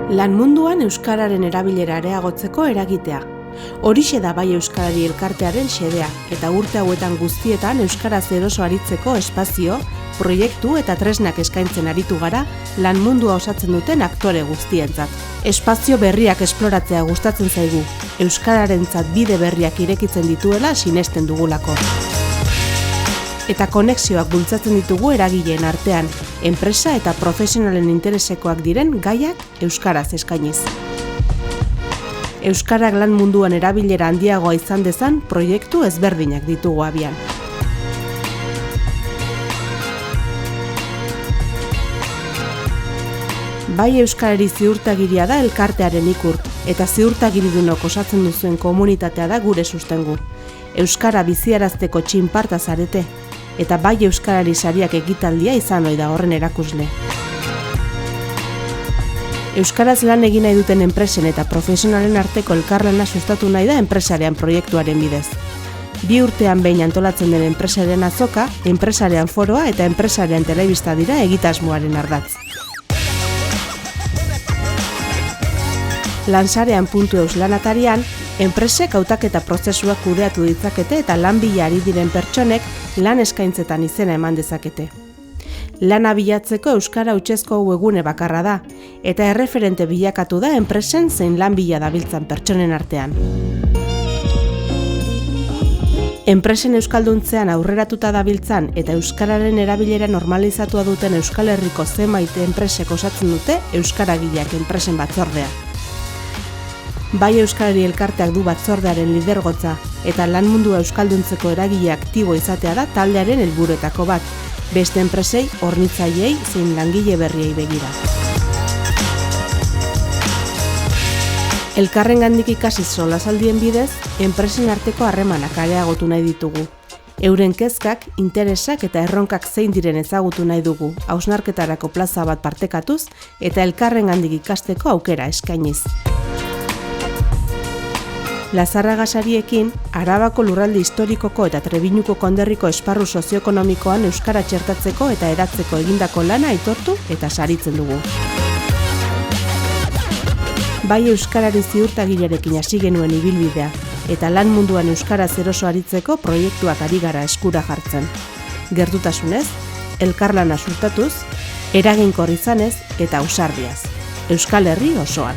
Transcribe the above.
Lan munduan euskararen erabilera areagotzeko eragitea. Horixe da Bai Euskarari elkartearen xedea, eta urte hauetan guztietan euskaraz eroso aritzeko espazio, proiektu eta tresnak eskaintzen aritu gara lan mundua osatzen duten aktore guztientzat. Espazio berriak esploratzea gustatzen zaigu, euskararentzat bide berriak irekitzen dituela sinesten dugulako. Eta konexioak bultzatzen ditugu eragileen artean, enpresa eta profesionalen interesekoak diren gaiak euskaraz eskainiz. Euskarak lan munduan erabilera handiagoa izan dezan proiektu ezberdinak ditugu abian. Bai Euskarari ziurtagiria da elkartearen ikur, eta ziurtagiridunok osatzen duzuen komunitatea da gure sustengu. Euskara biziarazteko txinparta zarete, eta Bai Euskarari sariak ekitaldia izan ohi da horren erakusle. Euskaraz lan egin nahi duten enpresen eta profesionalen arteko elkarlana sustatu nahi da enpresarean proiektuaren bidez. 2 urtean behin antolatzen den enpresaren azoka, enpresarean foroa eta enpresarean telebista dira egitasmoaren ardatz. Lansarean.eus lanatarian, enpresek hautaketa prozesuak kudeatu ditzakete eta lan bila ari diren pertsonek lan eskaintzetan izena eman dezakete. Lana bilatzeko euskara hutsezko webgune bakarra da, eta erreferente bilakatu da enpresen zein lan bila dabiltzan pertsonen artean. Enpresen euskalduntzean aurreratuta dabiltzan eta euskararen erabilera normalizatua duten Euskal Herriko zenbait enpresek osatzen dute euskaragileak enpresen batzordea. Bai Euskarari elkarteak du batzordearen lidergotza eta lan mundua euskalduntzeko eragile aktibo izatea da taldearen helburuetako bat, beste enpresei, hornitzaileei zein langile berriei begira. Elkarrengandik ikasi solasaldien bidez, enpresen arteko harremanak areagotu nahi ditugu. Euren kezkak, interesak eta erronkak zein diren ezagutu nahi dugu, hausnarketarako plaza bat partekatuz eta elkarrengandik ikasteko aukera eskainiz. Lazarragasariekin, Arabako lurralde historikoko eta Trebiñuko konderriko esparru sozioekonomikoan euskara txertatzeko eta eratzeko egindako lana aitortu eta saritzen dugu. Bai Euskarari ziurtagilearekin hasi genuen ibilbidea, eta lan munduan euskaraz eroso aritzeko proiektuak ari gara eskura jartzen. Gertutasunez, elkarlana sustatuz, eraginkor izanez eta ausardiaz. Euskal Herri osoan.